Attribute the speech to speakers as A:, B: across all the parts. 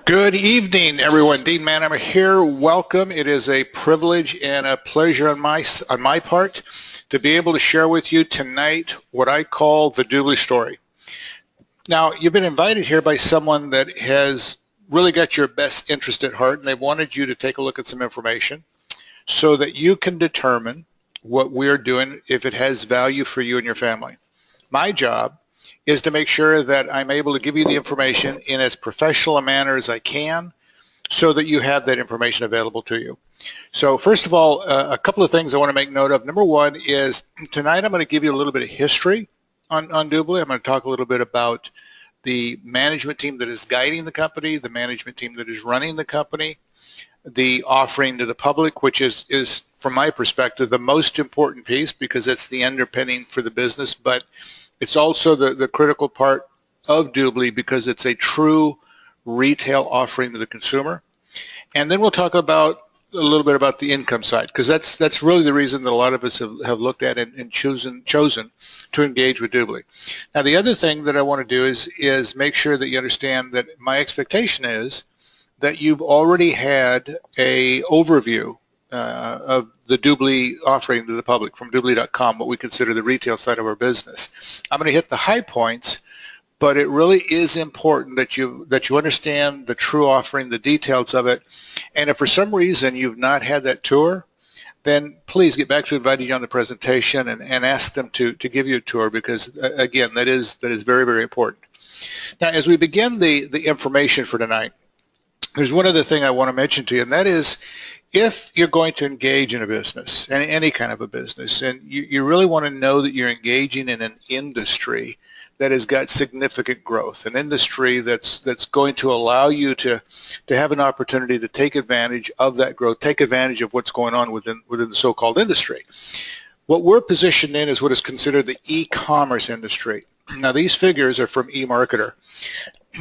A: Good evening, everyone. Dean Manheimer here. Welcome. It is a privilege and a pleasure on my part to be able to share with you tonight what I call the Dubli story. Now, you've been invited here by someone that has really got your best interest at heart, and they wanted you to take a look at some information so that you can determine what we're doing, if it has value for you and your family. My job is to make sure that I'm able to give you the information in as professional a manner as I can so that you have that information available to you. So first of all, a couple of things I want to make note of. Number one is tonight I'm going to give you a little bit of history on Dubli. I'm going to talk a little bit about the management team that is guiding the company, the management team that is running the company, the offering to the public, which is from my perspective the most important piece because it's the underpinning for the business, but it's also the critical part of Dubli because it's a true retail offering to the consumer. And then we'll talk about a little bit about the income side because that's really the reason that a lot of us have looked at and chosen to engage with Dubli. Now the other thing that I want to do is make sure that you understand that my expectation is that you've already had a overview of the Dubli offering to the public from Dubli.com, what we consider the retail side of our business. I'm going to hit the high points, but it really is important that you understand the true offering, the details of it. And if for some reason you've not had that tour, then please get back to inviting you on the presentation and ask them to give you a tour because, again, that is very, very important. Now, as we begin the information for tonight, there's one other thing I want to mention to you, and that is if you're going to engage in a business, any kind of a business, and you really want to know that you're engaging in an industry that has got significant growth, an industry that's going to allow you to have an opportunity to take advantage of that growth, take advantage of what's going on within the so-called industry. What we're positioned in is what is considered the e-commerce industry. Now these figures are from eMarketer.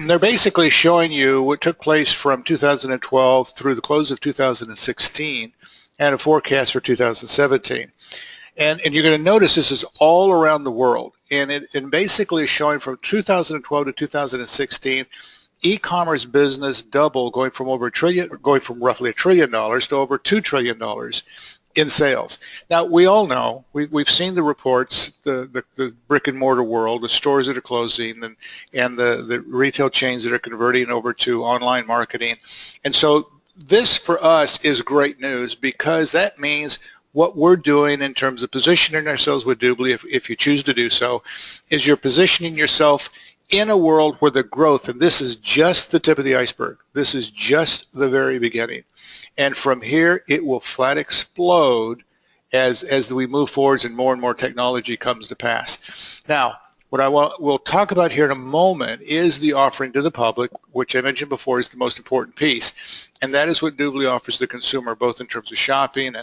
A: They're basically showing you what took place from 2012 through the close of 2016 and a forecast for 2017. And you're going to notice this is all around the world. And it basically is showing from 2012 to 2016, e-commerce business double, going from roughly $1 trillion to over $2 trillion in sales. Now we all know, we've seen the reports, the brick and mortar world, the stores that are closing and the retail chains that are converting over to online marketing. And so this for us is great news because that means what we're doing in terms of positioning ourselves with Dubli, if you choose to do so, is you're positioning yourself in a world where the growth, and this is just the tip of the iceberg, this is just the very beginning. And from here, it will flat explode as we move forwards and more technology comes to pass. Now, what we'll talk about here in a moment is the offering to the public, which I mentioned before is the most important piece. And that is what Dubli offers the consumer, both in terms of shopping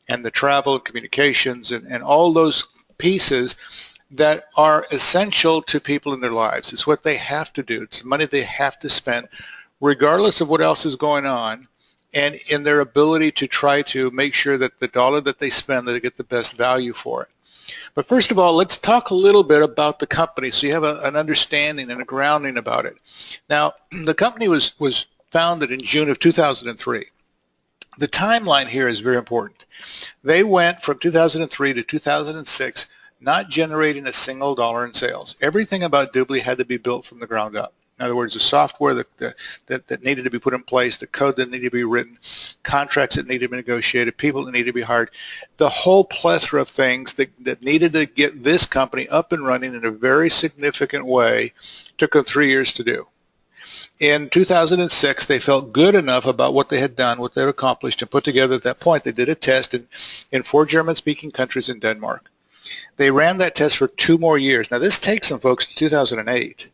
A: and the travel, communications, and all those pieces that are essential to people in their lives. It's what they have to do. It's the money they have to spend, regardless of what else is going on, and in their ability to try to make sure that the dollar that they spend, that they get the best value for it. But first of all, let's talk a little bit about the company so you have an understanding and a grounding about it. Now, the company was founded in June of 2003. The timeline here is very important. They went from 2003 to 2006 not generating a single dollar in sales. Everything about Dubli had to be built from the ground up. In other words, the software that needed to be put in place, the code that needed to be written, contracts that needed to be negotiated, people that needed to be hired, the whole plethora of things that needed to get this company up and running in a very significant way took them 3 years to do. In 2006, they felt good enough about what they had done, what they had accomplished, and put together at that point. They did a test in 4 German-speaking countries in Denmark. They ran that test for 2 more years. Now, this takes them, folks, to 2008.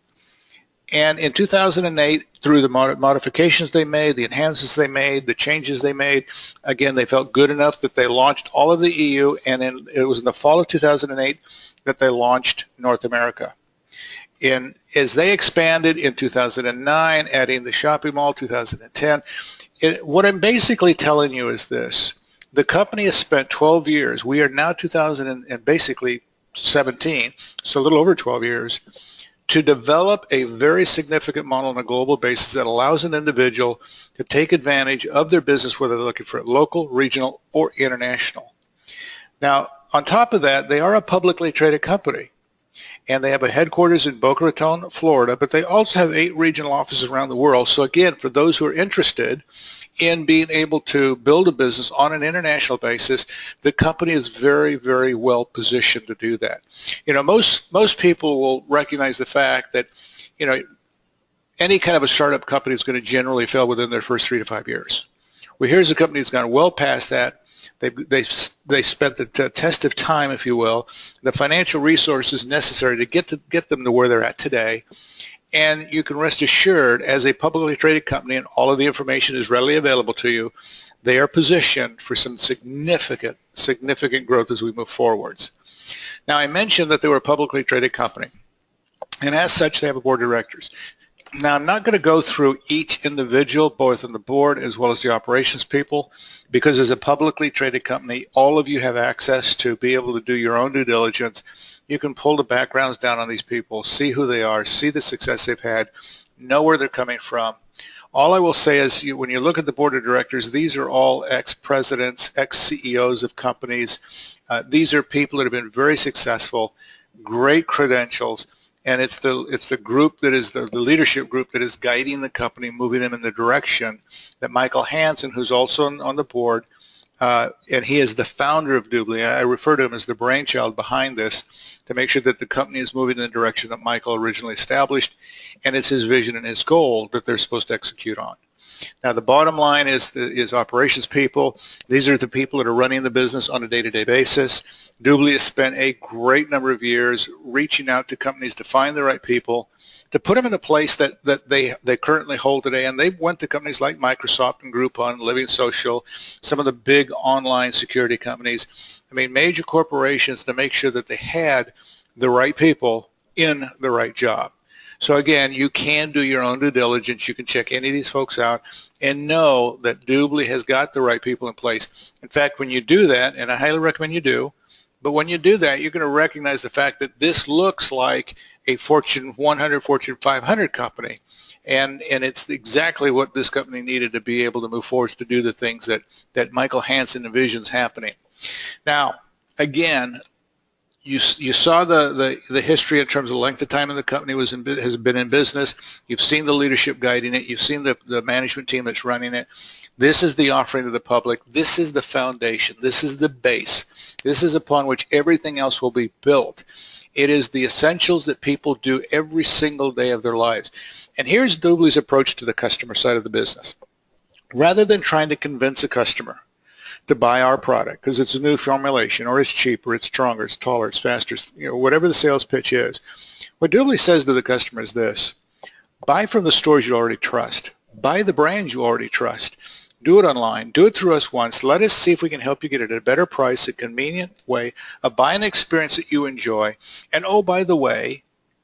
A: And in 2008, through the modifications they made, the enhancements they made, the changes they made, again, they felt good enough that they launched all of the EU, and it was in the fall of 2008 that they launched North America. As they expanded in 2009, adding the shopping mall, 2010, what I'm basically telling you is this. The company has spent 12 years. We are now 2017, so a little over 12 years, to develop a very significant model on a global basis that allows an individual to take advantage of their business, whether they're looking for it local, regional, or international. Now, on top of that, they are a publicly traded company, and they have a headquarters in Boca Raton, Florida, but they also have 8 regional offices around the world. So again, for those who are interested in being able to build a business on an international basis, the company is very, very well positioned to do that. You know, most people will recognize the fact that, you know, any kind of a startup company is going to generally fail within their first 3 to 5 years. Well, here's a company that's gone well past that. They spent the test of time, if you will, the financial resources necessary to get them to where they're at today. And you can rest assured, as a publicly traded company, and all of the information is readily available to you, they are positioned for some significant growth as we move forwards. Now, I mentioned that they were a publicly traded company, and as such, they have a board of directors. Now, I'm not going to go through each individual, both on the board as well as the operations people, because as a publicly traded company, all of you have access to be able to do your own due diligence. You can pull the backgrounds down on these people, see who they are, see the success they've had, know where they're coming from. All I will say is, when you look at the board of directors, these are all ex-presidents, ex-CEOs of companies. These are people that have been very successful, great credentials, and it's the group that is the leadership group that is guiding the company, moving them in the direction that Michael Hansen, who's also on the board, and he is the founder of Dubli. I refer to him as the brainchild behind this, to make sure that the company is moving in the direction that Michael originally established, and it's his vision and his goal that they're supposed to execute on. Now, the bottom line is operations people. These are the people that are running the business on a day-to-day basis. Dubli has spent a great number of years reaching out to companies to find the right people, to put them in a place that they currently hold today. And they went to companies like Microsoft and Groupon, Living Social, some of the big online security companies. I mean, major corporations, to make sure that they had the right people in the right job. So again, you can do your own due diligence. You can check any of these folks out and know that Dubli has got the right people in place. In fact, when you do that, and I highly recommend you do, but when you do that, you're going to recognize the fact that this looks like a Fortune 100, Fortune 500 company. And it's exactly what this company needed to be able to move forward, to do the things that Michael Hansen envisions happening. Now, again, you saw the history in terms of the length of time the company has been in business. You've seen the leadership guiding it. You've seen the management team that's running it. This is the offering to the public. This is the foundation. This is the base. This is upon which everything else will be built. It is the essentials that people do every single day of their lives. And here's Dubli's approach to the customer side of the business. Rather than trying to convince a customer to buy our product because it's a new formulation, or it's cheaper, it's stronger, it's taller, it's faster, whatever the sales pitch is, what Dubli says to the customer is this: buy from the stores you already trust. Buy the brands you already trust. Do it online. Do it through us once. Let us see if we can help you get it at a better price, a convenient way of buying an experience that you enjoy. And oh, by the way,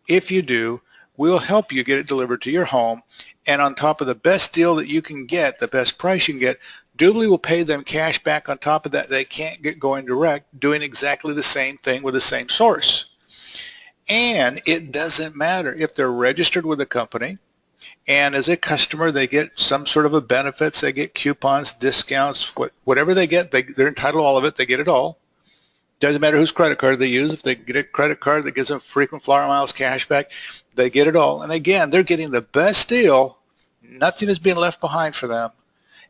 A: if you do, we'll help you get it delivered to your home. And on top of the best deal that you can get, the best price you can get, Dubli will pay them cash back on top of that. They can't get going direct, doing exactly the same thing with the same source. And it doesn't matter if they're registered with the company, and as a customer they get some sort of a benefits, they get coupons, discounts, whatever they get, they're entitled to all of it, they get it all. Doesn't matter whose credit card they use. If they get a credit card that gives them frequent flyer miles cash back, they get it all. And again, they're getting the best deal. Nothing is being left behind for them.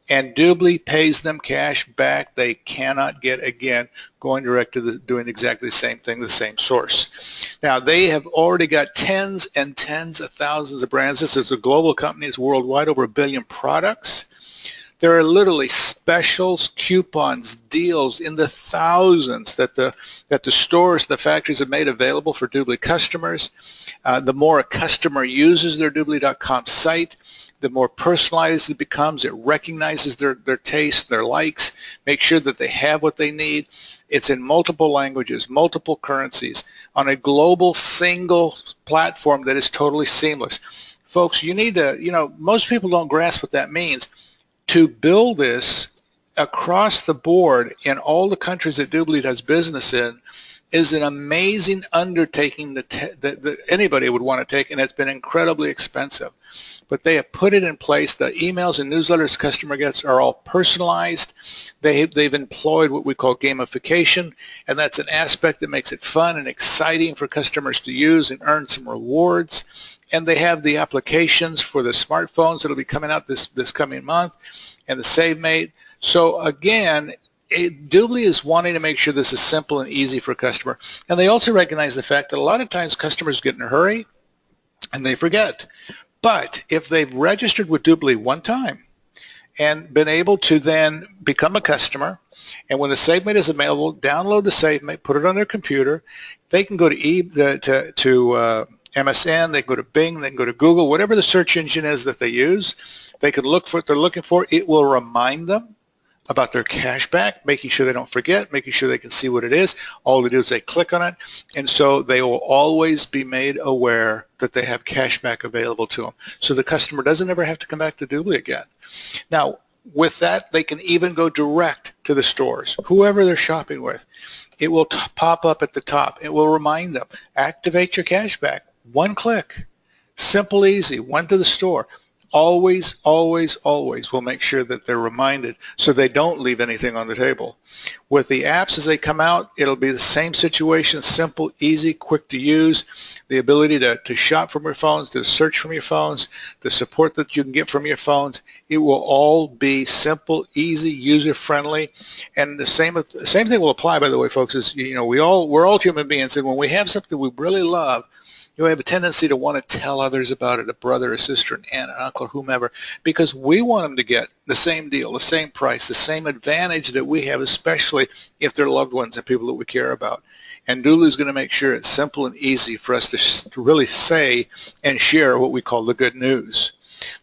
A: And Dubli pays them cash back. They cannot get, again, going direct to doing exactly the same thing, the same source. Now, they have already got tens and tens of thousands of brands. This is a global company. It's worldwide, over 1 billion products. There are literally specials, coupons, deals in the thousands that the stores, the factories have made available for Dubli customers. The more a customer uses their Dubli.com site, the more personalized it becomes. It recognizes their taste, their likes, make sure that they have what they need. It's in multiple languages, multiple currencies, on a global single platform that is totally seamless. Folks, you need to, most people don't grasp what that means. To build this across the board in all the countries that Dubli does business in, is an amazing undertaking that anybody would want to take, and it's been incredibly expensive. But they have put it in place. The emails and newsletters customer gets are all personalized. They've employed what we call gamification, and that's an aspect that makes it fun and exciting for customers to use and earn some rewards. And they have the applications for the smartphones that will be coming out this coming month, and the SaveMate. So again, Dubli is wanting to make sure this is simple and easy for a customer. And they also recognize the fact that a lot of times customers get in a hurry and they forget. But if they've registered with Dubli one time and been able to then become a customer, and when the SaveMate is available, download the SaveMate, put it on their computer, they can go to MSN, they can go to Bing, they can go to Google, whatever the search engine is that they use. They can look for what they're looking for. It will remind them about their cash back, making sure they don't forget, making sure they can see what it is. All they do is they click on it, and so they will always be made aware that they have cash back available to them. So the customer doesn't ever have to come back to Dubli again. Now, with that, they can even go direct to the stores, whoever they're shopping with. It will pop up at the top. It will remind them, activate your cash back. One click, simple, easy, went to the store. Always, always, always will make sure that they're reminded so they don't leave anything on the table. With the apps as they come out, it'll be the same situation, simple, easy, quick to use, the ability to shop from your phones, to search from your phones, the support that you can get from your phones. It will all be simple, easy, user-friendly, and the same thing will apply, by the way, folks, is, you know, we're all human beings, and when we have something we really love, you have a tendency to want to tell others about it, a brother, a sister, an aunt, an uncle, whomever, because we want them to get the same deal, the same price, the same advantage that we have, especially if they're loved ones and people that we care about. And Dubli is going to make sure it's simple and easy for us to really say and share what we call the good news.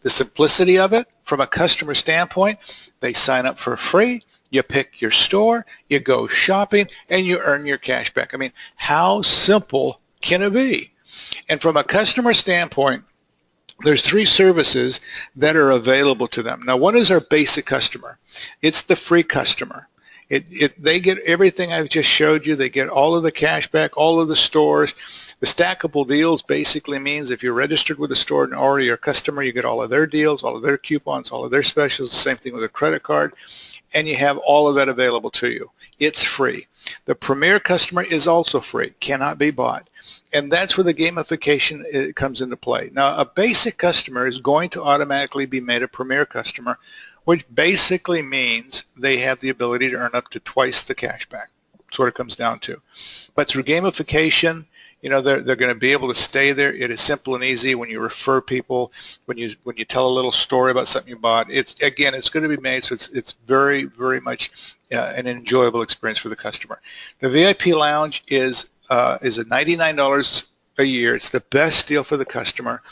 A: The simplicity of it, from a customer standpoint, they sign up for free. You pick your store, you go shopping, and you earn your cash back. I mean, how simple can it be? And from a customer standpoint, there's 3 services that are available to them. Now, one is our basic customer. It's the free customer. They get everything I've just showed you. They get all of the cash back, all of the stores. The stackable deals basically means if you're registered with a store and already you're a customer, you get all of their deals, all of their coupons, all of their specials, the same thing with a credit card, and you have all of that available to you. It's free. The premier customer is also free, cannot be bought. And that's where the gamification comes into play. Now, a basic customer is going to automatically be made a premier customer, which basically means they have the ability to earn up to twice the cash back. That's what it comes down to. But through gamification, you know, they're going to be able to stay there. It is simple and easy when you refer people, when you tell a little story about something you bought. It's going to be made so it's very, very much an enjoyable experience for the customer. The VIP Lounge is at $99 a year. It's the best deal for the customer,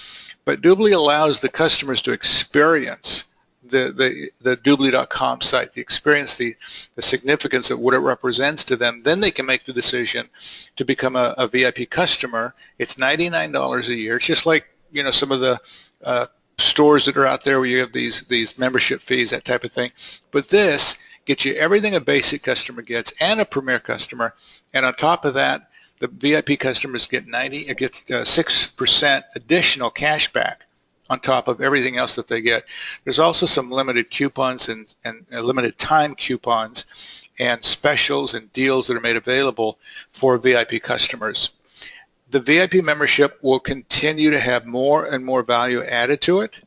A: but Dubli allows the customers to experience the Dubli.com site, experience the significance of what it represents to them. Then they can make the decision to become a VIP customer. It's $99 a year. It's just like, you know, some of the stores that are out there where you have these membership fees, that type of thing. But this gets you everything a basic customer gets and a premier customer, and on top of that, the VIP customers get 6% additional cash back on top of everything else that they get. There's also some limited coupons and limited time coupons and specials and deals that are made available for VIP customers. The VIP membership will continue to have more and more value added to it.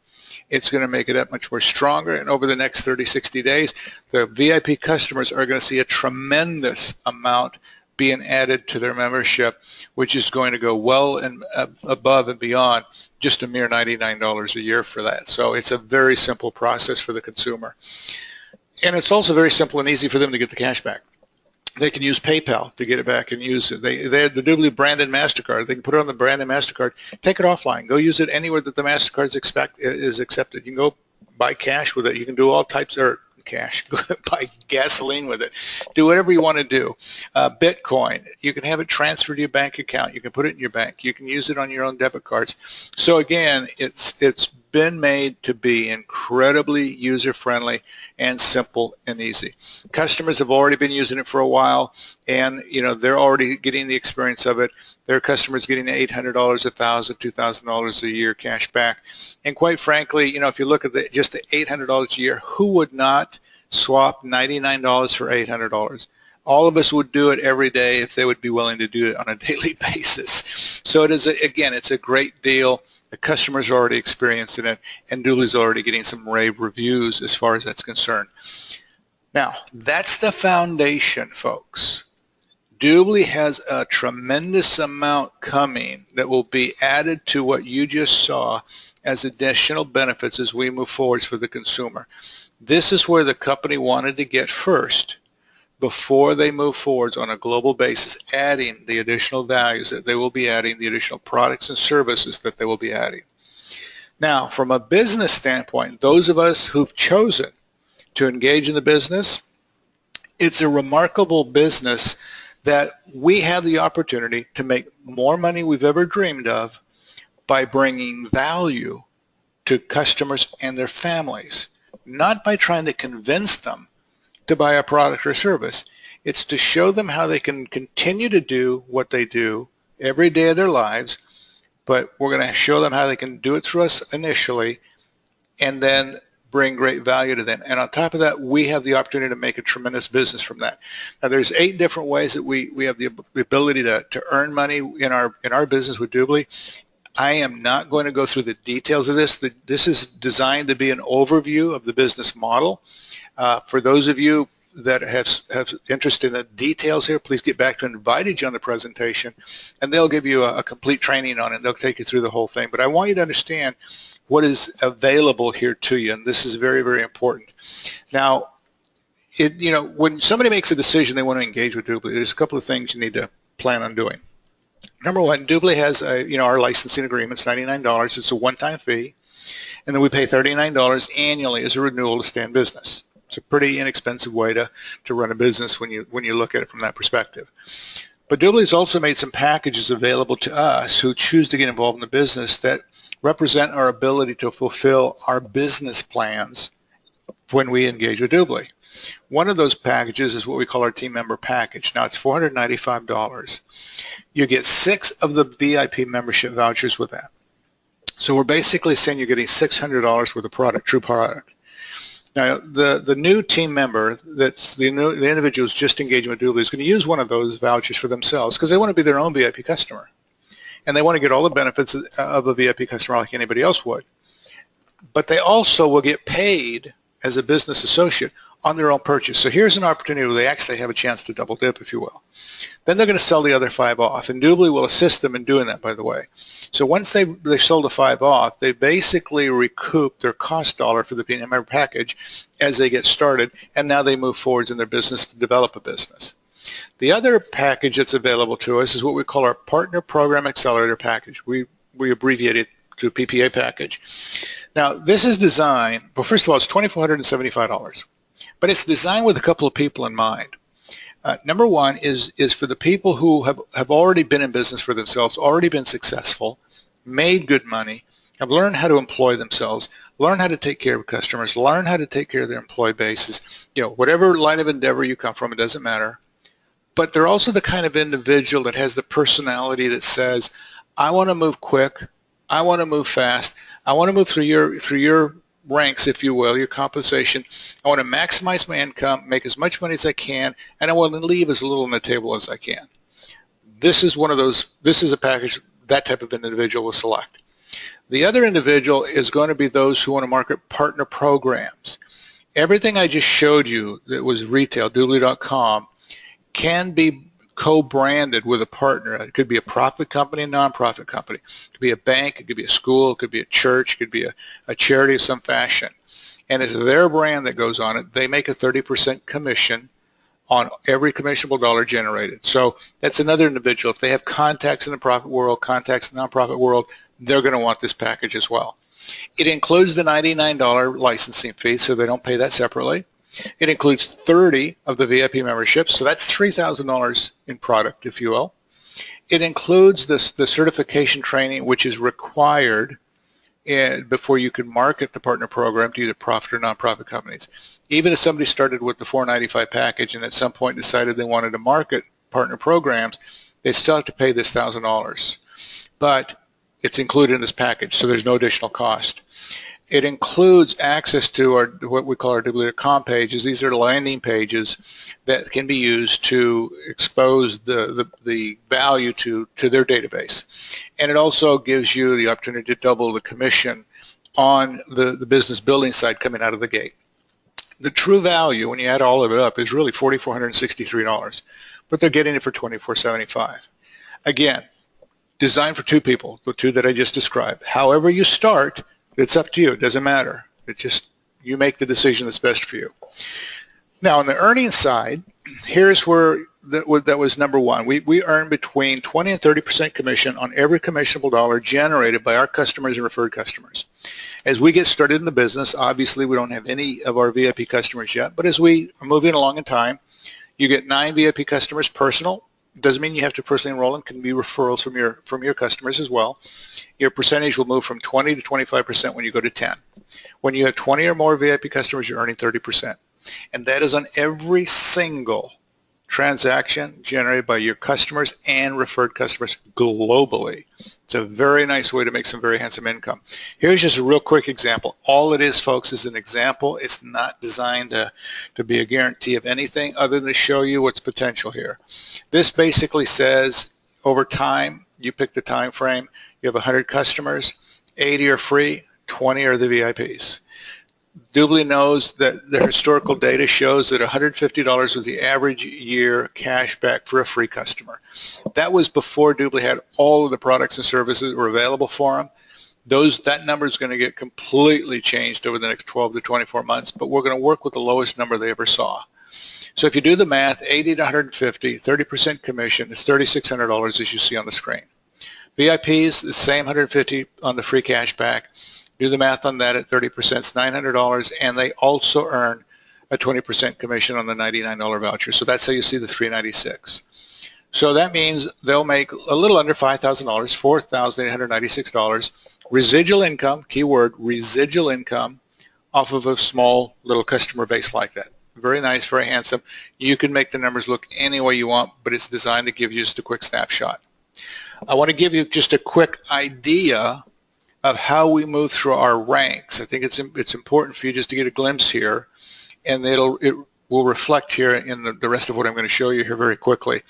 A: It's going to make it that much more stronger, and over the next 30, 60 days, the VIP customers are going to see a tremendous amount being added to their membership, which is going to go well and above and beyond just a mere $99 a year for that. So it's a very simple process for the consumer. And it's also very simple and easy for them to get the cash back. They can use PayPal to get it back and use it. They have the Dubli branded MasterCard. They can put it on the branded MasterCard, take it offline, go use it anywhere that the MasterCard is accepted. You can go buy cash with it. You can do all types of cash, go buy gasoline with it, do whatever you want to do. Bitcoin, you can have it transferred to your bank account, you can put it in your bank, you can use it on your own debit cards. So again, it's been made to be incredibly user-friendly and simple and easy. Customers have already been using it for a while, and they're already getting the experience of it. Their customers getting $800, $1,000, $2,000 a year cash back. And quite frankly, if you look at just the $800 a year, who would not swap $99 for $800? All of us would do it every day if they would be willing to do it on a daily basis. So it is, again, it's a great deal. The customers are already experiencing it, and Dubli's already getting some rave reviews as far as that's concerned. Now, that's the foundation, folks. Dubli has a tremendous amount coming that will be added to what you just saw as additional benefits as we move forward for the consumer. This is where the company wanted to get first before they move forwards on a global basis, adding the additional values that they will be adding, the additional products and services that they will be adding. Now, from a business standpoint, those of us who've chosen to engage in the business, it's a remarkable business that we have the opportunity to make more money we've ever dreamed of by bringing value to customers and their families, not by trying to convince them to buy a product or service. It's to show them how they can continue to do what they do every day of their lives, but we're going to show them how they can do it through us initially and then bring great value to them. And on top of that, we have the opportunity to make a tremendous business from that. Now, there's 8 different ways that we have the ability to earn money in our business with Dubli. I am not going to go through the details of this. This is designed to be an overview of the business model. For those of you that have interest in the details here, please get back to Invited you on the presentation, and they'll give you a complete training on it. They'll take you through the whole thing. But I want you to understand what is available here to you, and this is very, very important. Now, when somebody makes a decision they want to engage with Dubli, there's a couple of things you need to plan on doing. Number one, Dubli has our licensing agreement. It's $99. It's a one-time fee, and then we pay $39 annually as a renewal to stay in business. It's a pretty inexpensive way to run a business when you look at it from that perspective. But Dubli has also made some packages available to us who choose to get involved in the business that represent our ability to fulfill our business plans when we engage with Dubli. One of those packages is what we call our team member package. Now, it's $495. You get 6 of the VIP membership vouchers with that. So we're basically saying you're getting $600 worth of product, true product. Now, the new team member, that's the individual who's just engaging with Dubli, is going to use one of those vouchers for themselves because they want to be their own VIP customer. And they want to get all the benefits of a VIP customer like anybody else would. But they also will get paid as a business associate on their own purchase. So here's an opportunity where they actually have a chance to double dip, if you will. Then they're going to sell the other 5 off, and Dubli will assist them in doing that, by the way. So once they sold the 5 off, they basically recoup their cost dollar for the member package as they get started, and now they move forwards in their business to develop a business. The other package that's available to us is what we call our Partner Program Accelerator package. We abbreviate it to PPA package. Now, this is designed, well, first of all, it's $2,475, but it's designed with a couple of people in mind. Number one is for the people who have already been in business for themselves, already been successful, made good money, have learned how to employ themselves, learn how to take care of customers, learn how to take care of their employee bases. Whatever line of endeavor you come from, it doesn't matter. But they're also the kind of individual that has the personality that says, I want to move quick, I want to move fast, I want to move through your ranks, if you will, your compensation. I want to maximize my income, make as much money as I can, and I want to leave as little on the table as I can. This is one of those, this is a package that type of individual will select. The other individual is going to be those who want to market partner programs. Everything I just showed you that was retail, Dubli.com, can be co-branded with a partner. It could be a profit company, a non-profit company. It could be a bank, it could be a school, it could be a church, it could be a charity of some fashion. And it's their brand that goes on it. They make a 30% commission on every commissionable dollar generated. So that's another individual. If they have contacts in the profit world, contacts in the non-profit world, they're going to want this package as well. It includes the $99 licensing fee, so they don't pay that separately. It includes 30 of the VIP memberships, so that's $3,000 in product, if you will. It includes the certification training, which is required before you could market the partner program to either profit or nonprofit companies. Even if somebody started with the $495 package and at some point decided they wanted to market partner programs, they still have to pay this $1,000. But it's included in this package, so there's no additional cost. It includes access to our what we call our Dubli.com pages. These are landing pages that can be used to expose the value to their database. And it also gives you the opportunity to double the commission on the business building side coming out of the gate. The true value, when you add all of it up, is really $4,463, but they're getting it for $2,475. Again, designed for two people, the two that I just described. However you start, it's up to you. It doesn't matter. It just, you make the decision that's best for you. Now, on the earnings side, here's where that was number one. We earn between 20 and 30% commission on every commissionable dollar generated by our customers and referred customers. As we get started in the business, obviously we don't have any of our VIP customers yet, but as we are moving along in time, you get 9 VIP customers personal. Doesn't mean you have to personally enroll them. Can be referrals from your customers as well. Your percentage will move from 20 to 25% when you go to 10. When you have 20 or more VIP customers, you're earning 30%. And that is on every single transaction generated by your customers and referred customers globally. It's a very nice way to make some very handsome income. Here's just a real quick example. All it is, folks, is an example. It's not designed to be a guarantee of anything other than to show you what's potential here. This basically says over time, you pick the time frame, you have 100 customers, 80 are free, 20 are the VIPs. Dubli knows that the historical data shows that $150 was the average year cash back for a free customer. That was before Dubli had all of the products and services that were available for them. That number is going to get completely changed over the next 12 to 24 months, but we're going to work with the lowest number they ever saw. So if you do the math, 80 to 150, 30% commission is $3,600 as you see on the screen. VIPs, the same 150 on the free cash back. Do the math on that at 30%, it's $900, and they also earn a 20% commission on the $99 voucher. So that's how you see the $396. So that means they'll make a little under $5,000, $4,896 residual income, keyword residual income, off of a small little customer base like that. Very nice, very handsome. You can make the numbers look any way you want, but it's designed to give you just a quick snapshot. I want to give you just a quick idea of how we move through our ranks. I think it's important for you just to get a glimpse here, and it will reflect here in the rest of what I'm going to show you here very quickly.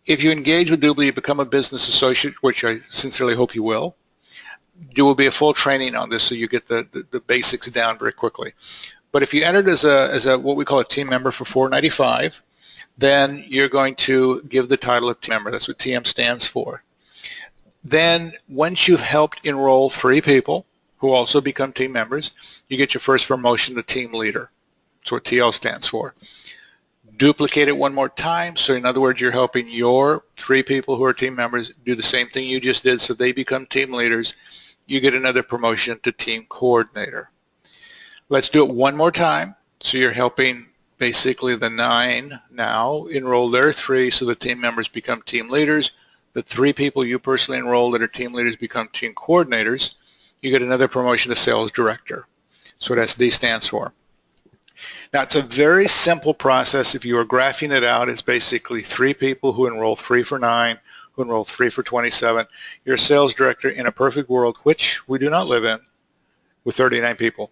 A: If you engage with Dubli, you become a business associate, which I sincerely hope you will. There will be a full training on this, so you get the basics down very quickly. But if you entered as a what we call a team member for $495, then you're going to give the title of team member. That's what TM stands for. Then once you've helped enroll 3 people who also become team members, you get your first promotion to team leader. That's what TL stands for. Duplicate it one more time. So in other words, you're helping your 3 people who are team members do the same thing you just did, so they become team leaders. You get another promotion to team coordinator. Let's do it one more time. So you're helping basically the 9 now enroll their 3, so the team members become team leaders. The 3 people you personally enroll that are team leaders become team coordinators. You get another promotion to sales director. That's what SD stands for. Now, it's a very simple process. If you are graphing it out, it's basically 3 people who enroll 3 for 9, who enroll 3 for 27. You're a sales director in a perfect world, which we do not live in, with 39 people.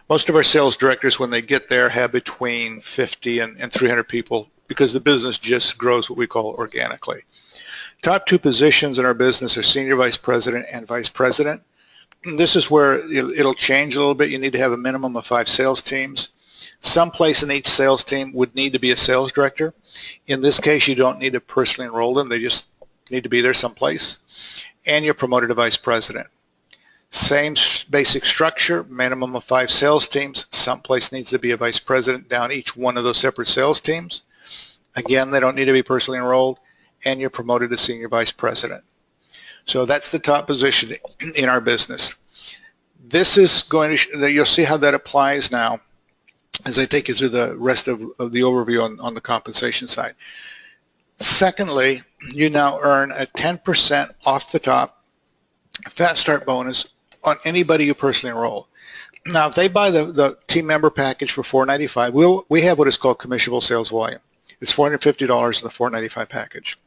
A: Most of our sales directors, when they get there, have between 50 and 300 people, because the business just grows what we call organically. Top 2 positions in our business are senior vice president and vice president. This is where it'll change a little bit. You need to have a minimum of 5 sales teams. Someplace in each sales team would need to be a sales director. In this case, you don't need to personally enroll them. They just need to be there someplace. And you're promoted to vice president. Same basic structure, minimum of 5 sales teams. Someplace needs to be a vice president down each one of those separate sales teams. Again, they don't need to be personally enrolled. And you're promoted to senior vice president. So that's the top position in our business. This is going to, you'll see how that applies now as I take you through the rest of the overview on the compensation side. Secondly, you now earn a 10% off the top fast start bonus on anybody you personally enroll. Now, if they buy the team member package for $495, we have what is called commissionable sales volume. It's $450 in the $495 package.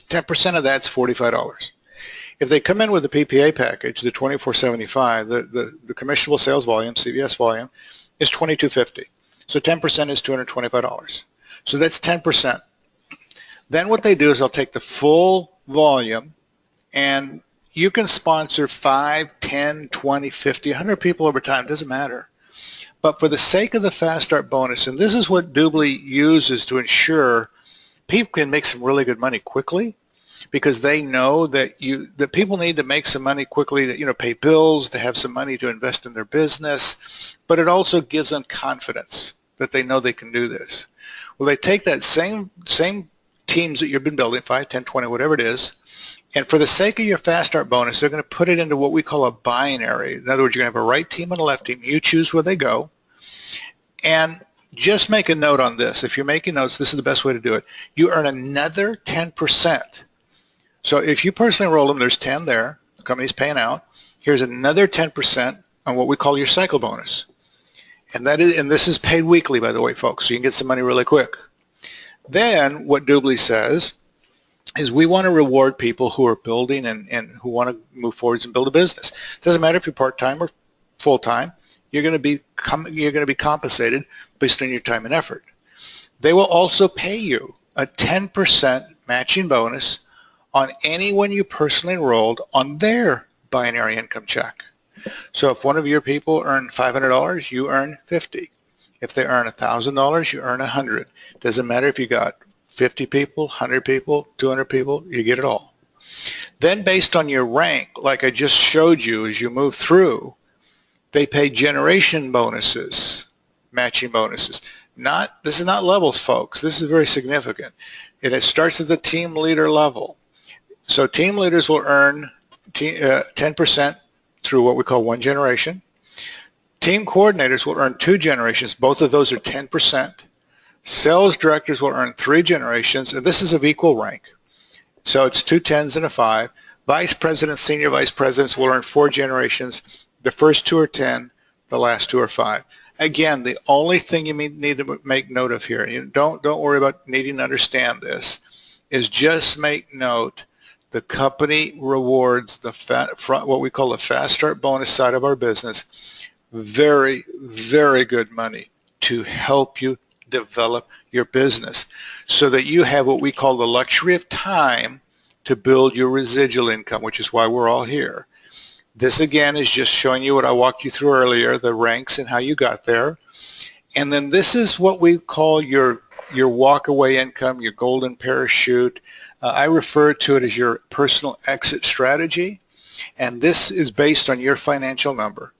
A: 10% of that's $45. If they come in with the PPA package, the $2475, the commissionable sales volume, CVS volume, is $2250. So 10% is $225. So that's 10%. Then what they do is they'll take the full volume, and you can sponsor 5, 10, 20, 50, 100 people over time. It doesn't matter. But for the sake of the Fast Start bonus, and this is what Dubli uses to ensure people can make some really good money quickly, because they know that people need to make some money quickly to pay bills, to have some money to invest in their business, but it also gives them confidence that they know they can do this. Well, they take that same teams that you've been building, 5, 10, 20, whatever it is, and for the sake of your Fast Start bonus, they're going to put it into what we call a binary. In other words, you're going to have a right team and a left team. You choose where they go. And just make a note on this. If you're making notes, this is the best way to do it. You earn another 10%. So if you personally enroll them, there's 10 there. The company's paying out. Here's another 10% on what we call your cycle bonus. And this is paid weekly, by the way, folks, so you can get some money really quick. Then what Dubli says is we want to reward people who are building and who want to move forwards and build a business. It doesn't matter if you're part-time or full-time. You're going to be compensated based on your time and effort. They will also pay you a 10% matching bonus on anyone you personally enrolled on their binary income check. So if one of your people earn $500, you earn $50. If they earn $1,000, you earn $100. Doesn't matter if you got 50 people, 100 people, 200 people, you get it all. Then based on your rank, like I just showed you as you move through, they pay generation bonuses, matching bonuses. This is not levels, folks. This is very significant. It starts at the team leader level. So team leaders will earn 10% through what we call one generation. Team coordinators will earn 2 generations. Both of those are 10%. Sales directors will earn 3 generations, and this is of equal rank. So it's 2 10s and a 5. Vice presidents, senior vice presidents will earn 4 generations. The first 2 are 10. The last 2 are 5. Again, the only thing you need to make note of here, don't worry about needing to understand this, is just make note the company rewards what we call the Fast Start bonus side of our business very, very good money to help you develop your business so that you have what we call the luxury of time to build your residual income, which is why we're all here. This again is just showing you what I walked you through earlier, the ranks and how you got there. And then this is what we call your walk-away income, your golden parachute. I refer to it as your personal exit strategy, and this is based on your financial number.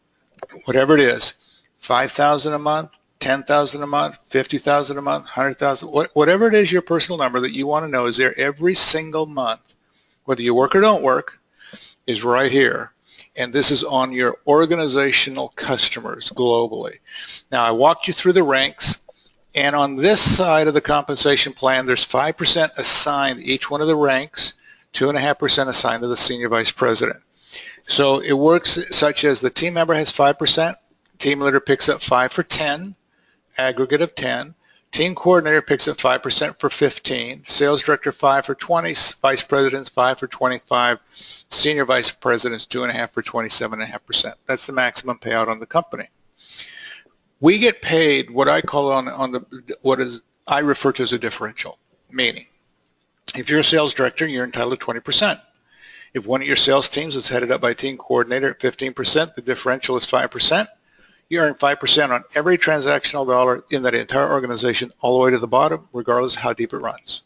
A: Whatever it is, $5,000 a month, $10,000 a month, $50,000 a month, $100,000, whatever it is, your personal number that you want to know is there every single month, whether you work or don't work, is right here. And this is on your organizational customers globally. Now, I walked you through the ranks, and on this side of the compensation plan, there's 5% assigned each one of the ranks, 2.5% assigned to the senior vice president. So it works such as the team member has 5%, team leader picks up 5 for 10, aggregate of 10, team coordinator picks up 5% for 15, sales director 5 for 20, vice presidents 5 for 25, senior vice presidents 2.5 for 27.5%. That's the maximum payout on the company. We get paid what I call I refer to as a differential, meaning if you're a sales director, you're entitled to 20%. If one of your sales teams is headed up by a team coordinator at 15%, the differential is 5%. You earn 5% on every transactional dollar in that entire organization all the way to the bottom, regardless of how deep it runs.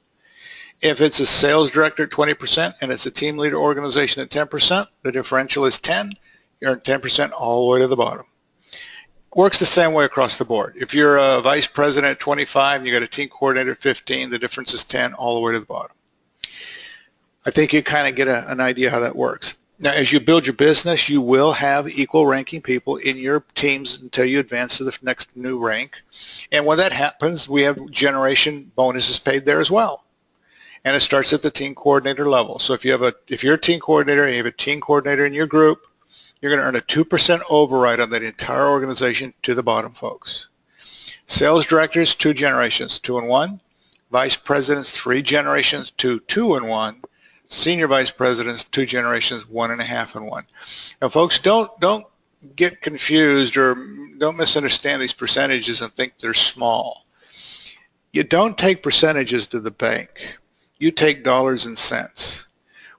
A: If it's a sales director at 20% and it's a team leader organization at 10%, the differential is 10. You earn 10% all the way to the bottom. Works the same way across the board. If you're a vice president at 25 and you got a team coordinator at 15, the difference is 10 all the way to the bottom. I think you kind of get an idea how that works. Now, as you build your business, you will have equal ranking people in your teams until you advance to the next new rank. And when that happens, we have generation bonuses paid there as well. And it starts at the team coordinator level. So if you're a team coordinator and you have a team coordinator in your group, you're going to earn a 2% override on that entire organization to the bottom, folks. Sales directors, 2 generations, 2 and 1. Vice presidents, 3 generations, 2 and 1. Senior vice presidents, 2 generations, 1.5 and 1. Now, folks, don't get confused or don't misunderstand these percentages and think they're small. You don't take percentages to the bank. You take dollars and cents.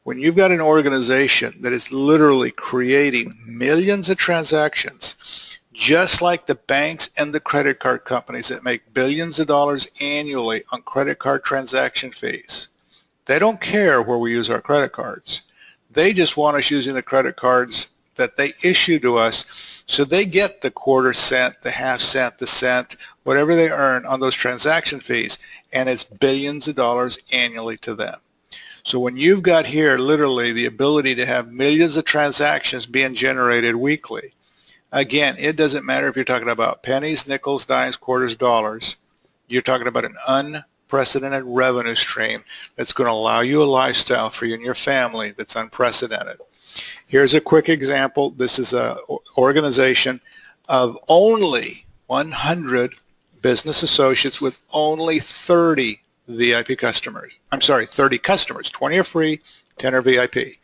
A: When you've got an organization that is literally creating millions of transactions, just like the banks and the credit card companies that make billions of dollars annually on credit card transaction fees, they don't care where we use our credit cards. They just want us using the credit cards that they issue to us, so they get the quarter cent, the half cent, the cent, whatever they earn on those transaction fees, and it's billions of dollars annually to them. So when you've got here literally the ability to have millions of transactions being generated weekly, again, it doesn't matter if you're talking about pennies, nickels, dimes, quarters, dollars. You're talking about an unprecedented revenue stream that's going to allow you a lifestyle for you and your family that's unprecedented. Here's a quick example. This is an organization of only 100 business associates with only 30 VIP customers. I'm sorry, 30 customers. 20 are free, 10 are VIP.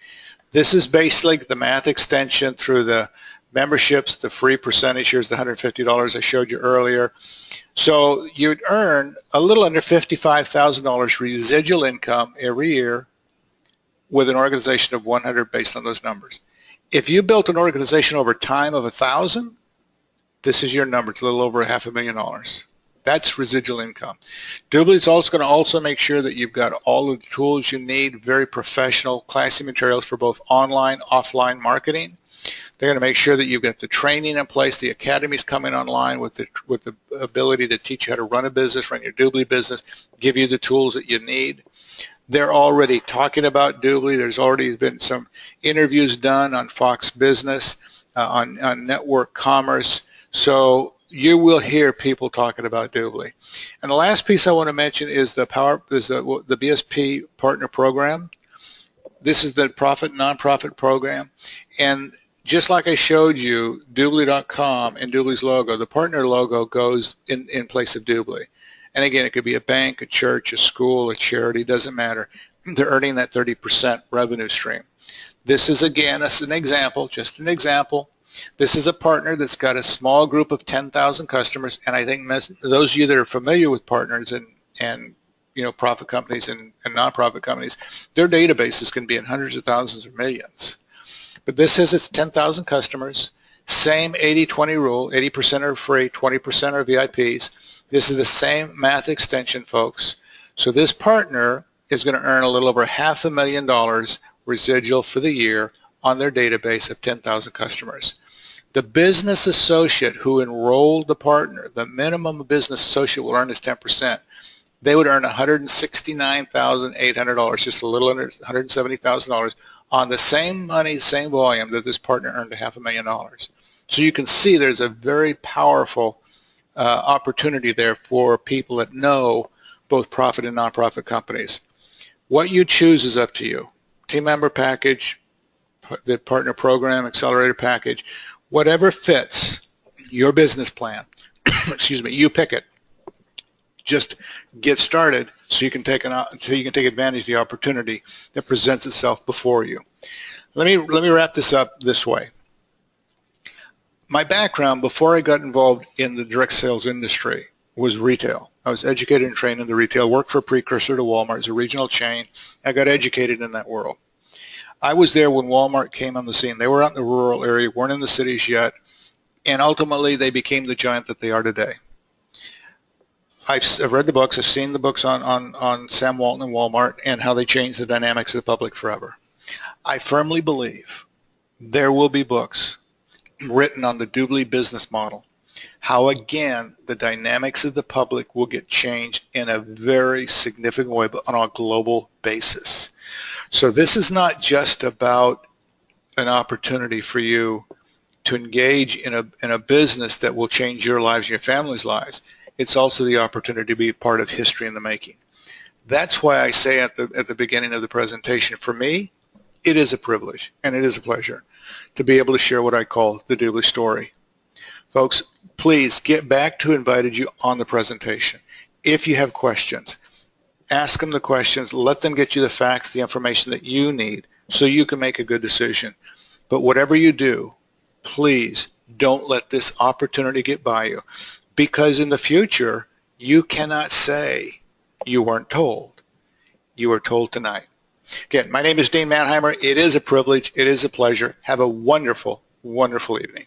A: This is basically the math extension through the memberships, the free percentage. Here's the $150 I showed you earlier. So you'd earn a little under $55,000 residual income every year with an organization of 100 based on those numbers. If you built an organization over time of 1,000, this is your number. It's a little over $500,000. That's residual income. Dubli is also going to also make sure that you've got all of the tools you need, very professional, classy materials for both online, offline marketing. They're going to make sure that you've got the training in place. The academy's coming online with the ability to teach you how to run a business, run your Dubli business, give you the tools that you need. They're already talking about Dubli. There's already been some interviews done on Fox Business, on Network Commerce. So you will hear people talking about Dubli. And the last piece I want to mention is the BSP Partner Program. This is the profit nonprofit program. And just like I showed you, Dubli.com and Dubli's logo, the partner logo goes in place of Dubli. And again, it could be a bank, a church, a school, a charity, doesn't matter. They're earning that 30% revenue stream. This is, again, as an example, just an example. This is a partner that's got a small group of 10,000 customers, and I think those of you that are familiar with partners and you know, profit companies and nonprofit companies, their databases can be in hundreds of thousands or millions. But this has its 10,000 customers, same 80-20 rule, 80% are free, 20% are VIPs. This is the same math extension, folks. So this partner is going to earn a little over $500,000 residual for the year on their database of 10,000 customers. The business associate who enrolled the partner, the minimum a business associate will earn is 10%. They would earn $169,800, just a little under $170,000 on the same money, same volume that this partner earned $500,000. So you can see there's a very powerful opportunity there for people that know both profit and nonprofit companies. What you choose is up to you. Team member package, the partner program, accelerator package, whatever fits your business plan, excuse me, you pick it. Just get started so you can take advantage of the opportunity that presents itself before you. Let me wrap this up this way. My background before I got involved in the direct sales industry was retail. I was educated and trained in the retail, worked for a precursor to Walmart as a regional chain. I got educated in that world. I was there when Walmart came on the scene. They were out in the rural area, weren't in the cities yet, and ultimately they became the giant that they are today. I've read the books, I've seen the books on Sam Walton and Walmart and how they changed the dynamics of the public forever. I firmly believe there will be books written on the Dubli-Business model, how again the dynamics of the public will get changed in a very significant way, but on a global basis. So this is not just about an opportunity for you to engage in a business that will change your lives and your family's lives. It's also the opportunity to be part of history in the making. That's why I say at the beginning of the presentation, for me, it is a privilege and it is a pleasure to be able to share what I call the Dubli story. Folks, please get back to who invited you on the presentation. If you have questions, ask them the questions, let them get you the facts, the information that you need so you can make a good decision. But whatever you do, please don't let this opportunity get by you, because in the future, you cannot say you weren't told. You were told tonight. Again, my name is Dean Manheimer. It is a privilege. It is a pleasure. Have a wonderful, wonderful evening.